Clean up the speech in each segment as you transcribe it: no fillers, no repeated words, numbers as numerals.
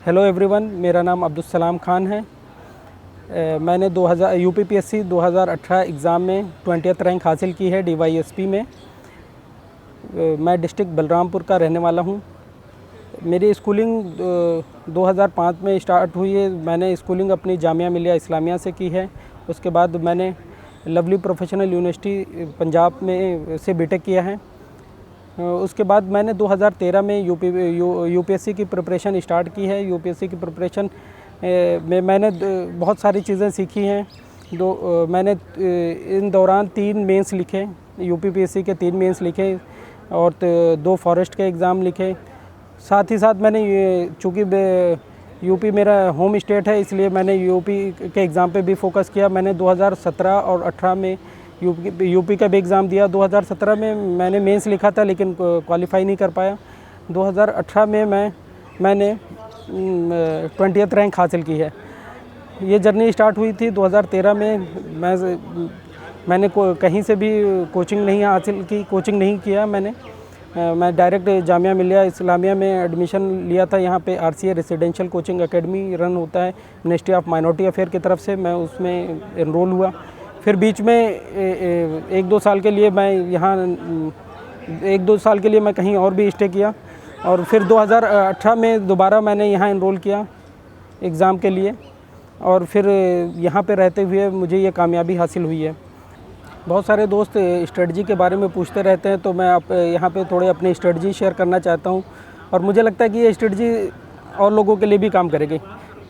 Hello everyone, मेरा नाम अब्दुल सलाम खान है। मैंने 2000 यूपीपीएससी 2018 एग्ज़ाम में 20th रैंक हासिल की है डीवाईएसपी में। मैं डिस्ट्रिक्ट बलरामपुर का रहने वाला हूँ। मेरी स्कूलिंग 2005 में स्टार्ट हुई है। मैंने स्कूलिंग अपनी जामिया मिलिया इस्लामिया से की है। उसके बाद मैंने लवली प्रोफेशनल यूनिवर्सिटी पंजाब में से बीटेक किया है। उसके बाद मैंने 2013 में यूपीएससी की प्रिपरेशन स्टार्ट की है। यूपीएससी की प्रिपरेशन में मैंने बहुत सारी चीज़ें सीखी हैं। मैंने इन दौरान 3 मेंस लिखे, यूपीपीएससी के 3 मेंस लिखे और 2 फॉरेस्ट के एग्ज़ाम लिखे। साथ ही साथ मैंने चूँकि यूपी मेरा होम स्टेट है, इसलिए मैंने यूपी के एग्ज़ाम पे भी फोकस किया। मैंने 2017 और 18 में यूपी का भी एग्ज़ाम दिया। 2017 में मैंने मेंस लिखा था लेकिन क्वालिफाई नहीं कर पाया। 2018 में मैंने 20th रैंक हासिल की है। ये जर्नी स्टार्ट हुई थी 2013 में। मैंने कहीं से भी कोचिंग नहीं हासिल की, कोचिंग नहीं किया मैं डायरेक्ट जामिया मिलिया इस्लामिया में एडमिशन लिया था। यहाँ पे RCA residential coaching academy run होता है मिनिस्ट्री ऑफ माइनॉरिटी अफेयर की तरफ से। मैं उसमें एनरोल हुआ। फिर बीच में 1-2 साल के लिए मैं यहाँ 1-2 साल के लिए मैं कहीं और भी स्टे किया और फिर 2018 में दोबारा मैंने यहाँ एनरोल किया एग्ज़ाम के लिए और फिर यहाँ पे रहते हुए मुझे ये कामयाबी हासिल हुई है। बहुत सारे दोस्त स्ट्रेटजी के बारे में पूछते रहते हैं, तो मैं यहाँ पे थोड़े अपनी स्ट्रेटजी शेयर करना चाहता हूँ और मुझे लगता है कि ये स्ट्रेटजी और लोगों के लिए भी काम करेगी।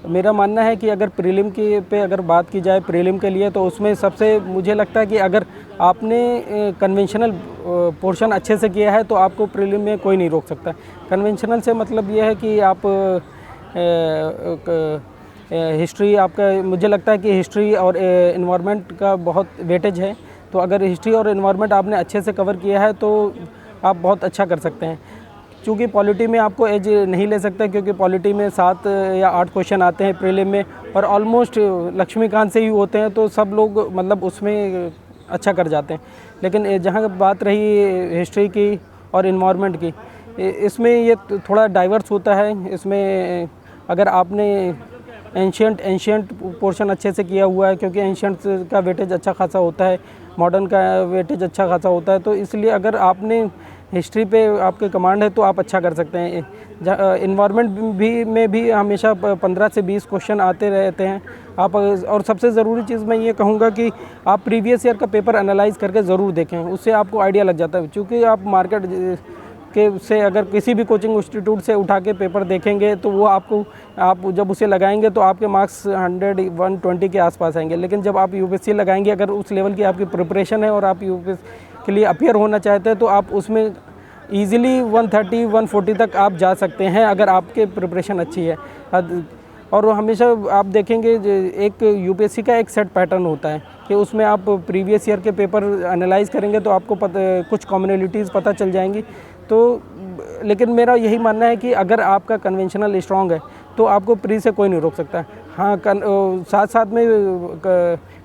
मेरा मानना है कि अगर प्रीलिम की पे अगर बात की जाए प्रीलिम के लिए, तो उसमें सबसे मुझे लगता है कि अगर आपने कन्वेंशनल पोर्शन अच्छे से किया है तो आपको प्रीलिम में कोई नहीं रोक सकता। कन्वेंशनल से मतलब ये है कि आप हिस्ट्री आपका, मुझे लगता है कि हिस्ट्री और इन्वायरमेंट का बहुत वेटेज है। तो अगर हिस्ट्री और इन्वायरमेंट आपने अच्छे से कवर किया है तो आप बहुत अच्छा कर सकते हैं। चूँकि पॉलिटी में आपको एज नहीं ले सकता, क्योंकि पॉलिटी में 7 या 8 क्वेश्चन आते हैं प्रीलिम में और ऑलमोस्ट लक्ष्मीकांत से ही होते हैं, तो सब लोग मतलब उसमें अच्छा कर जाते हैं। लेकिन जहाँ बात रही हिस्ट्री की और इन्वायरमेंट की, इसमें ये थोड़ा डाइवर्स होता है। इसमें अगर आपने एंशियंट पोर्शन अच्छे से किया हुआ है, क्योंकि एंशियंट का वेटेज अच्छा खासा होता है, मॉडर्न का वेटेज अच्छा खासा होता है, तो इसलिए अगर आपने हिस्ट्री पे आपके कमांड है तो आप अच्छा कर सकते हैं। इन्वायरमेंट में भी हमेशा 15 से 20 क्वेश्चन आते रहते हैं आप। और सबसे ज़रूरी चीज़ मैं ये कहूँगा कि आप प्रीवियस ईयर का पेपर एनालाइज करके ज़रूर देखें, उससे आपको आइडिया लग जाता है। क्योंकि आप मार्केट के से अगर किसी भी कोचिंग इंस्टीट्यूट से उठा के पेपर देखेंगे तो वो आप जब उसे लगाएंगे तो आपके मार्क्स 100-120 के आसपास आएंगे। लेकिन जब आप यूपीएससी लगाएंगे, अगर उस लेवल की आपकी प्रिपरेशन है और आप यूपीएससी के लिए अपीयर होना चाहते हैं, तो आप उसमें ईज़िली 130-140 तक आप जा सकते हैं अगर आपके प्रिपरेशन अच्छी है। और हमेशा आप देखेंगे एक यूपीएससी का एक सेट पैटर्न होता है कि उसमें आप प्रीवियस ईयर के पेपर एनालाइज करेंगे तो आपको कुछ कॉमनलिटीज़ पता चल जाएंगी। तो लेकिन मेरा यही मानना है कि अगर आपका कन्वेंशनल स्ट्रॉन्ग है तो आपको प्री से कोई नहीं रोक सकता। हाँ, साथ साथ में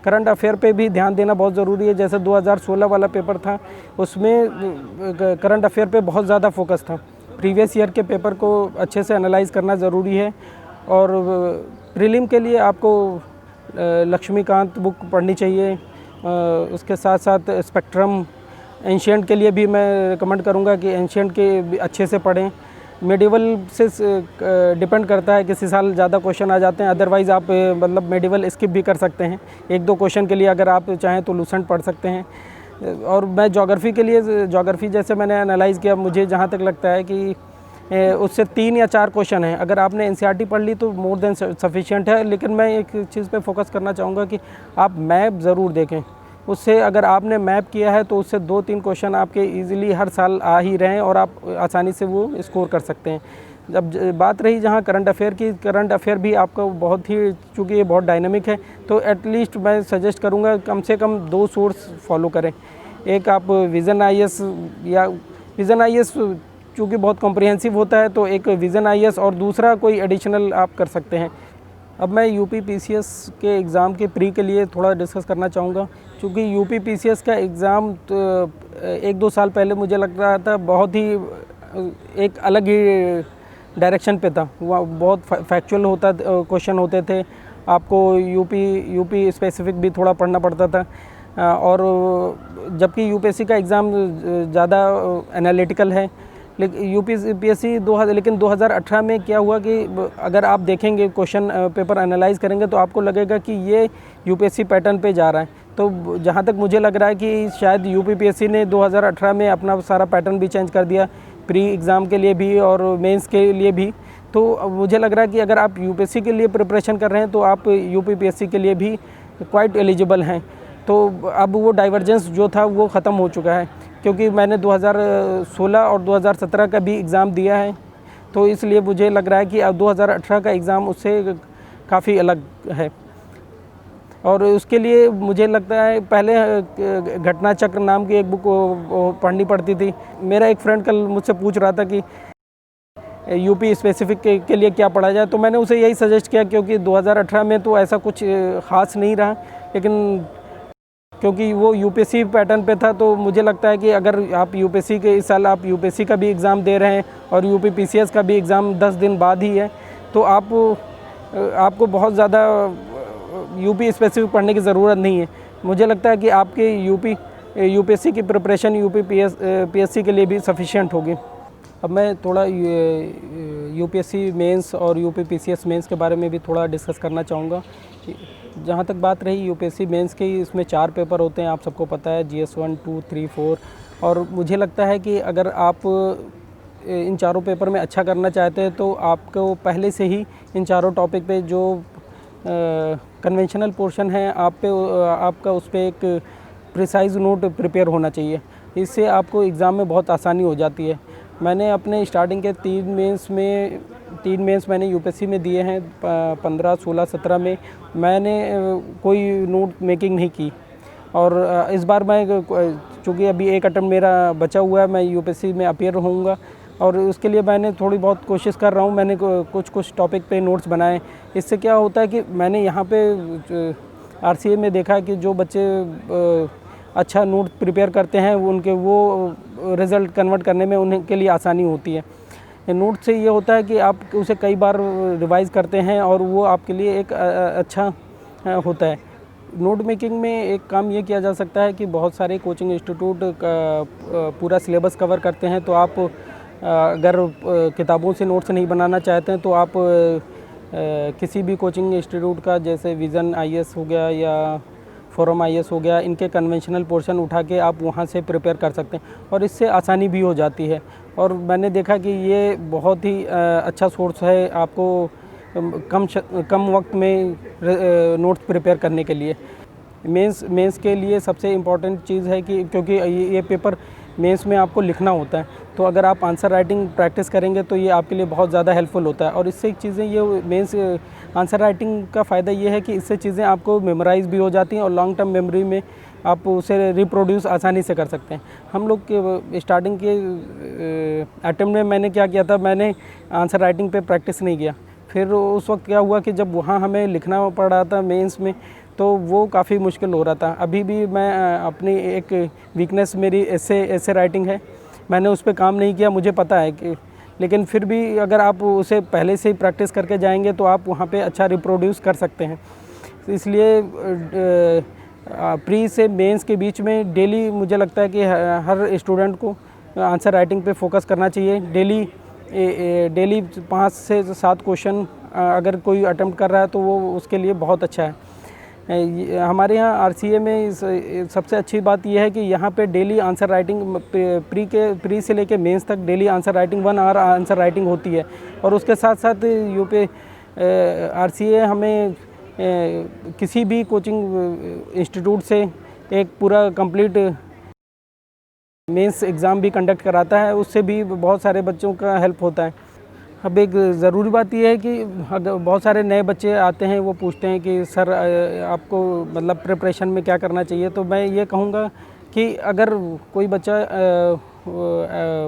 करंट अफेयर पे भी ध्यान देना बहुत ज़रूरी है। जैसे 2016 वाला पेपर था, उसमें करंट अफेयर पे बहुत ज़्यादा फोकस था। प्रीवियस ईयर के पेपर को अच्छे से एनालाइज करना ज़रूरी है। और प्रीलिम के लिए आपको लक्ष्मीकांत बुक पढ़नी चाहिए। उसके साथ साथ स्पेक्ट्रम, एंशियंट के लिए भी मैं रिकमेंड करूँगा कि एंशियंट के भी अच्छे से पढ़ें। मेडिवल से डिपेंड करता है, किसी साल ज़्यादा क्वेश्चन आ जाते हैं, अदरवाइज़ आप मतलब मेडिवल स्किप भी कर सकते हैं। 1-2 क्वेश्चन के लिए अगर आप चाहें तो लूसेंट पढ़ सकते हैं। और मैं ज्योग्राफी के लिए, ज्योग्राफी जैसे मैंने एनालाइज़ किया, मुझे जहाँ तक लगता है कि उससे 3 या 4 क्वेश्चन हैं। अगर आपने एनसीईआरटी पढ़ ली तो मोर देन सफिशिएंट है। लेकिन मैं एक चीज़ पे फोकस करना चाहूँगा कि आप मैप ज़रूर देखें। उससे अगर आपने मैप किया है तो उससे 2-3 क्वेश्चन आपके इजीली हर साल आ ही रहे हैं और आप आसानी से वो स्कोर कर सकते हैं। जब बात रही जहाँ करंट अफेयर की, करंट अफेयर भी आपको बहुत ही, चूँकि ये बहुत डायनामिक है, तो एटलीस्ट मैं सजेस्ट करूँगा कम से कम 2 सोर्स फॉलो करें। एक आप विज़न आईएएस, या विज़न आईएएस चूँकि बहुत कॉम्प्रिहेंसिव होता है, तो एक विज़न आईएएस और दूसरा कोई एडिशनल आप कर सकते हैं। अब मैं यूपी पीसीएस के एग्ज़ाम के प्री के लिए थोड़ा डिस्कस करना चाहूँगा। क्योंकि यूपी पीसीएस का एग्ज़ाम तो 1-2 साल पहले मुझे लग रहा था बहुत ही एक अलग ही डायरेक्शन पे था। वह बहुत फैक्चुअल होता क्वेश्चन होते थे, आपको यूपी स्पेसिफिक भी थोड़ा पढ़ना पड़ता था। और जबकि यूपीएससी का एग्ज़ाम ज़्यादा एनालिटिकल है, लेकिन यूपीएससी 2018 में क्या हुआ कि अगर आप देखेंगे क्वेश्चन पेपर एनालाइज करेंगे तो आपको लगेगा कि ये यूपीएससी पैटर्न पे जा रहा है। तो जहाँ तक मुझे लग रहा है कि शायद यूपीपीएससी ने 2018 में अपना सारा पैटर्न भी चेंज कर दिया, प्री एग्ज़ाम के लिए भी और मेंस के लिए भी। तो मुझे लग रहा है कि अगर आप यूपीएससी के लिए प्रिपरेशन कर रहे हैं तो आप यूपीपीएससी के लिए भी क्वाइट एलिजिबल हैं। तो अब वो डाइवर्जेंस जो था वो ख़त्म हो चुका है, क्योंकि मैंने 2016 और 2017 का भी एग्ज़ाम दिया है। तो इसलिए मुझे लग रहा है कि अब 2018 का एग्ज़ाम उससे काफ़ी अलग है। और उसके लिए मुझे लगता है पहले घटना चक्र नाम की एक बुक पढ़नी पड़ती थी। मेरा एक फ्रेंड कल मुझसे पूछ रहा था कि यूपी स्पेसिफिक के लिए क्या पढ़ा जाए, तो मैंने उसे यही सजेस्ट किया, क्योंकि 2018 में तो ऐसा कुछ ख़ास नहीं रहा, लेकिन क्योंकि वो यूपीएससी पैटर्न पे था, तो मुझे लगता है कि अगर आप यूपीएससी के इस साल आप यूपीएससी का भी एग्ज़ाम दे रहे हैं और यूपीपीसीएस का भी एग्ज़ाम 10 दिन बाद ही है, तो आपको बहुत ज़्यादा यूपी स्पेसिफिक पढ़ने की ज़रूरत नहीं है। मुझे लगता है कि आपके यूपीएससी की प्रिपरेशन पीएससी के लिए भी सफिशिएंट होगी। अब मैं थोड़ा यूपीएससी मेंस और यूपीपीसीएस मेंस के बारे में भी थोड़ा डिस्कस करना चाहूँगा। जहाँ तक बात रही यूपीएससी मेंस की, इसमें 4 पेपर होते हैं, आप सबको पता है, GS 1, 2, 3, 4। और मुझे लगता है कि अगर आप इन चारों पेपर में अच्छा करना चाहते हैं तो आपको पहले से ही इन चारों टॉपिक पे जो कन्वेंशनल पोर्शन है आपका उस पर एक प्रिसाइज नोट प्रिपेयर होना चाहिए। इससे आपको एग्ज़ाम में बहुत आसानी हो जाती है। मैंने अपने स्टार्टिंग के 3 मेंस मैंने यूपीएससी में दिए हैं, 15, 16, 17 में मैंने कोई नोट मेकिंग नहीं की। और इस बार मैं, चूँकि अभी एक अटेम्प्ट मेरा बचा हुआ है, मैं यूपीएससी में अपीयर होऊंगा और उसके लिए मैंने थोड़ी बहुत कोशिश कर रहा हूँ। मैंने कुछ टॉपिक पे नोट्स बनाए। इससे क्या होता है कि मैंने यहाँ पे आरसीए में देखा कि जो बच्चे अच्छा नोट प्रिपेयर करते हैं वो रिज़ल्ट कन्वर्ट करने में उनके लिए आसानी होती है। नोट से ये होता है कि आप उसे कई बार रिवाइज़ करते हैं और वो आपके लिए एक अच्छा होता है। नोट मेकिंग में एक काम ये किया जा सकता है कि बहुत सारे कोचिंग इंस्टीट्यूट का पूरा सिलेबस कवर करते हैं, तो आप अगर किताबों से नोट्स नहीं बनाना चाहते हैं तो आप किसी भी कोचिंग इंस्टीट्यूट का, जैसे विज़न IAS हो गया या फोरम IAS हो गया, इनके कन्वेंशनल पोर्शन उठा के आप वहाँ से प्रिपेयर कर सकते हैं और इससे आसानी भी हो जाती है। और मैंने देखा कि ये बहुत ही अच्छा सोर्स है आपको कम वक्त में नोट्स प्रिपेयर करने के लिए। मेंस के लिए सबसे इम्पॉर्टेंट चीज़ है कि क्योंकि ये पेपर मेंस में आपको लिखना होता है, तो अगर आप आंसर राइटिंग प्रैक्टिस करेंगे तो ये आपके लिए बहुत ज़्यादा हेल्पफुल होता है। और इससे एक चीज़ें, ये मेंस आंसर राइटिंग का फ़ायदा ये है कि इससे चीज़ें आपको मेमोराइज़ भी हो जाती हैं और लॉन्ग टर्म मेमोरी में आप उसे रिप्रोड्यूस आसानी से कर सकते हैं। हम लोग के स्टार्टिंग के अटेम्प्ट में मैंने क्या किया था, मैंने आंसर राइटिंग पे प्रैक्टिस नहीं किया। फिर उस वक्त क्या हुआ कि जब वहाँ हमें लिखना पड़ रहा था मेंस में, तो वो काफ़ी मुश्किल हो रहा था। अभी भी मैं अपनी एक वीकनेस मेरी ऐसे राइटिंग है, मैंने उस पर काम नहीं किया, मुझे पता है कि, लेकिन फिर भी अगर आप उसे पहले से ही प्रैक्टिस करके जाएंगे तो आप वहाँ पे अच्छा रिप्रोड्यूस कर सकते हैं। इसलिए प्री से मेंस के बीच में डेली मुझे लगता है कि हर स्टूडेंट को आंसर राइटिंग पे फोकस करना चाहिए। डेली 5 से 7 क्वेश्चन अगर कोई अटेम्प्ट कर रहा है तो वो उसके लिए बहुत अच्छा है। हमारे यहाँ आरसीए में सबसे अच्छी बात यह है कि यहाँ पे डेली आंसर राइटिंग प्री से लेके मेंस तक daily answer writing 1 hour answer writing होती है। और उसके साथ साथ आरसीए हमें किसी भी कोचिंग इंस्टीट्यूट से एक पूरा कंप्लीट मेंस एग्ज़ाम भी कंडक्ट कराता है, उससे भी बहुत सारे बच्चों का हेल्प होता है। अब एक ज़रूरी बात यह है कि अगर बहुत सारे नए बच्चे आते हैं, वो पूछते हैं कि सर आपको मतलब प्रिपरेशन में क्या करना चाहिए, तो मैं ये कहूँगा कि अगर कोई बच्चा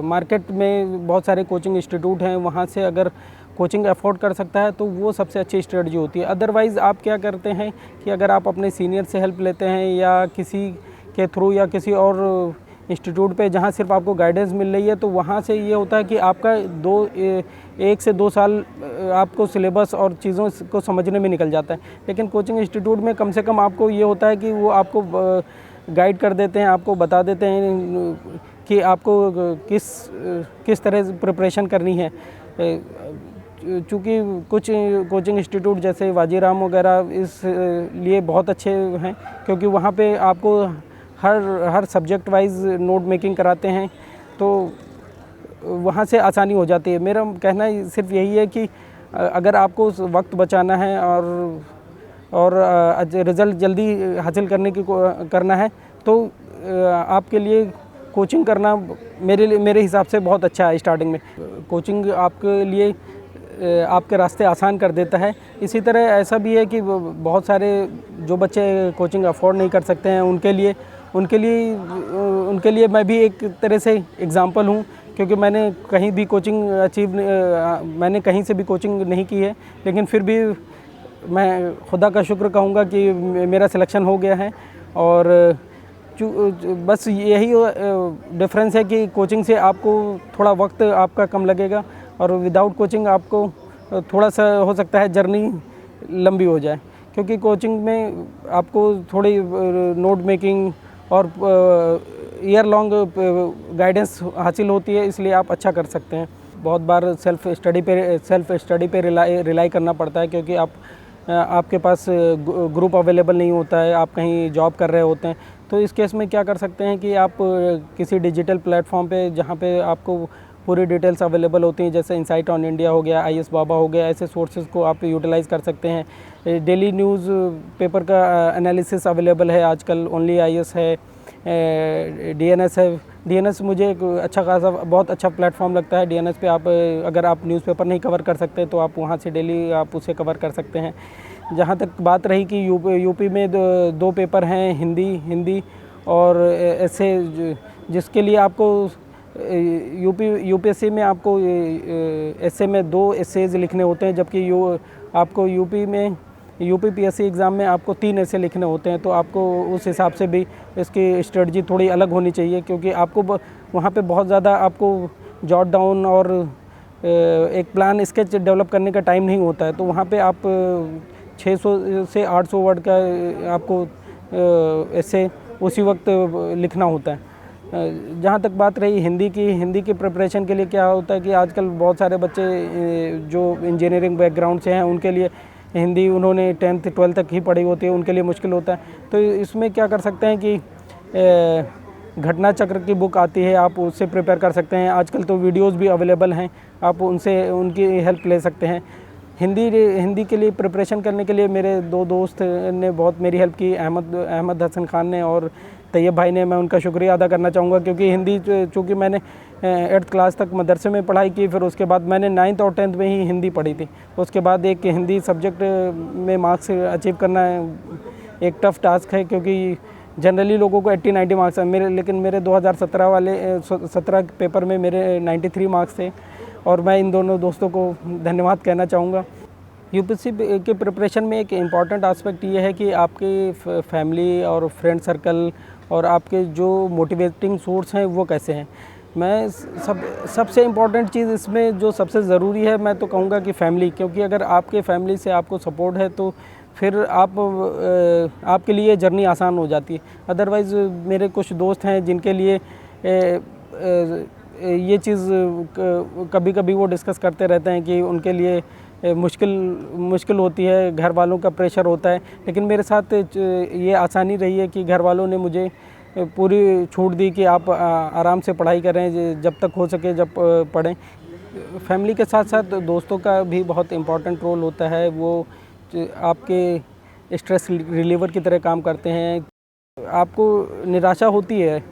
मार्केट में बहुत सारे कोचिंग इंस्टीट्यूट हैं, वहाँ से अगर कोचिंग अफोर्ड कर सकता है तो वो सबसे अच्छी स्ट्रेटजी होती है। अदरवाइज़ आप क्या करते हैं कि अगर आप अपने सीनियर से हेल्प लेते हैं या किसी के थ्रू या किसी और इंस्टीट्यूट पे जहाँ सिर्फ आपको गाइडेंस मिल रही है, तो वहाँ से ये होता है कि आपका 1 से 2 साल आपको सिलेबस और चीज़ों को समझने में निकल जाता है। लेकिन कोचिंग इंस्टीट्यूट में कम से कम आपको ये होता है कि वो आपको गाइड कर देते हैं, आपको बता देते हैं कि आपको किस तरह से प्रिपरेशन करनी है। चूँकि कुछ कोचिंग इंस्टीट्यूट जैसे वाजीराम वगैरह इस लिए बहुत अच्छे हैं, क्योंकि वहाँ पे आपको हर सब्जेक्ट वाइज नोट मेकिंग कराते हैं, तो वहाँ से आसानी हो जाती है। मेरा कहना सिर्फ यही है कि अगर आपको वक्त बचाना है और रिज़ल्ट जल्दी हासिल करना है, तो आपके लिए कोचिंग करना मेरे हिसाब से बहुत अच्छा है। स्टार्टिंग में कोचिंग आपके लिए आपके रास्ते आसान कर देता है। इसी तरह ऐसा भी है कि बहुत सारे जो बच्चे कोचिंग अफोर्ड नहीं कर सकते हैं, उनके लिए मैं भी एक तरह से एग्ज़ाम्पल हूँ, क्योंकि मैंने कहीं से भी कोचिंग नहीं की है, लेकिन फिर भी मैं खुदा का शुक्र कहूँगा कि मेरा सिलेक्शन हो गया है। और बस यही डिफरेंस है कि कोचिंग से आपको थोड़ा वक्त आपका कम लगेगा, और विदाउट कोचिंग आपको थोड़ा सा हो सकता है जर्नी लंबी हो जाए, क्योंकि कोचिंग में आपको थोड़ी नोट मेकिंग और ईयर लॉन्ग गाइडेंस हासिल होती है, इसलिए आप अच्छा कर सकते हैं। बहुत बार सेल्फ स्टडी पे रिलाई करना पड़ता है, क्योंकि आपके पास ग्रुप अवेलेबल नहीं होता है, आप कहीं जॉब कर रहे होते हैं। तो इस केस में क्या कर सकते हैं कि आप किसी डिजिटल प्लेटफॉर्म पे, जहाँ पे आपको पूरी डिटेल्स अवेलेबल होती हैं, जैसे इनसाइट ऑन इंडिया हो गया, IAS बाबा हो गया, ऐसे सोर्सेज को आप यूटिलाइज़ कर सकते हैं। डेली न्यूज़ पेपर का एनालिसिस अवेलेबल है आजकल, ओनली IAS है, DNS है। DNS मुझे एक बहुत अच्छा प्लेटफॉर्म लगता है। DNS पे अगर आप न्यूज़पेपर नहीं कवर कर सकते, तो आप वहाँ से डेली आप उसे कवर कर सकते हैं। जहाँ तक बात रही कि यूपी में दो पेपर हैं, हिंदी और ऐसे, जिसके लिए आपको यूपीएससी में आपको ऐसे में 2 एसेज लिखने होते हैं, जबकि आपको यूपी PSC एग्ज़ाम में आपको 3 ऐसे लिखने होते हैं। तो आपको उस हिसाब से भी इसकी स्ट्रेटजी थोड़ी अलग होनी चाहिए, क्योंकि आपको वहाँ पे बहुत ज़्यादा आपको जॉट डाउन और एक प्लान स्केच डेवलप करने का टाइम नहीं होता है। तो वहाँ पे आप 600 से 800 वर्ड का आपको ऐसे उसी वक्त लिखना होता है। जहाँ तक बात रही हिंदी की प्रिपरेशन के लिए क्या होता है कि आजकल बहुत सारे बच्चे जो इंजीनियरिंग बैकग्राउंड से हैं, उनके लिए हिंदी उन्होंने 10th 12th तक ही पढ़ी होती है, उनके लिए मुश्किल होता है। तो इसमें क्या कर सकते हैं कि घटना चक्र की बुक आती है, आप उससे प्रिपेयर कर सकते हैं। आजकल तो वीडियोज़ भी अवेलेबल हैं, आप उनकी हेल्प ले सकते हैं। हिंदी के लिए प्रिपरेशन करने के लिए मेरे 2 दोस्त ने बहुत मेरी हेल्प की, अहमद हसन खान ने और तैयब भाई ने। मैं उनका शुक्रिया अदा करना चाहूँगा, क्योंकि हिंदी चूँकि मैंने 8th क्लास तक मदरसे में पढ़ाई की, फिर उसके बाद मैंने 9th और 10th में ही हिंदी पढ़ी थी। उसके बाद एक हिंदी सब्जेक्ट में मार्क्स अचीव करना एक टफ़ टास्क है, क्योंकि जनरली लोगों को 80-90 मार्क्स हैं, लेकिन मेरे 2017 पेपर में मेरे 93 मार्क्स थे। और मैं इन दोनों दोस्तों को धन्यवाद कहना चाहूँगा। यूपीएससी के प्रिपरेशन में एक इम्पॉर्टेंट एस्पेक्ट ये है कि आपके फैमिली और फ्रेंड सर्कल और आपके जो मोटिवेटिंग सोर्स हैं वो कैसे हैं। मैं सबसे इम्पॉर्टेंट चीज़ इसमें जो सबसे ज़रूरी है, मैं तो कहूँगा कि फैमिली, क्योंकि अगर आपके फैमिली से आपको सपोर्ट है तो फिर आपके लिए जर्नी आसान हो जाती है। अदरवाइज़ मेरे कुछ दोस्त हैं जिनके लिए ये चीज़ कभी कभी वो डिस्कस करते रहते हैं कि उनके लिए मुश्किल होती है, घर वालों का प्रेशर होता है। लेकिन मेरे साथ ये आसानी रही है कि घर वालों ने मुझे पूरी छूट दी कि आप आराम से पढ़ाई करें, जब तक हो सके जब पढ़ें। फैमिली के साथ साथ दोस्तों का भी बहुत इम्पोर्टेंट रोल होता है, वो आपके स्ट्रेस रिलीवर की तरह काम करते हैं। आपको निराशा होती है,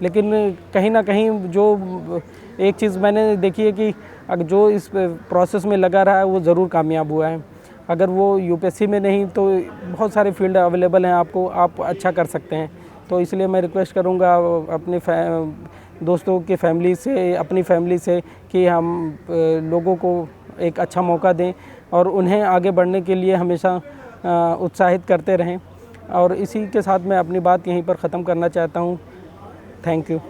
लेकिन कहीं ना कहीं जो एक चीज़ मैंने देखी है कि जो इस प्रोसेस में लगा रहा है वो ज़रूर कामयाब हुआ है। अगर वो यूपीएससी में नहीं तो बहुत सारे फील्ड अवेलेबल हैं आपको, आप अच्छा कर सकते हैं। तो इसलिए मैं रिक्वेस्ट करूँगा अपने दोस्तों की फैमिली से, अपनी फैमिली से, कि हम लोगों को एक अच्छा मौका दें और उन्हें आगे बढ़ने के लिए हमेशा उत्साहित करते रहें। और इसी के साथ मैं अपनी बात यहीं पर ख़त्म करना चाहता हूँ। Thank you.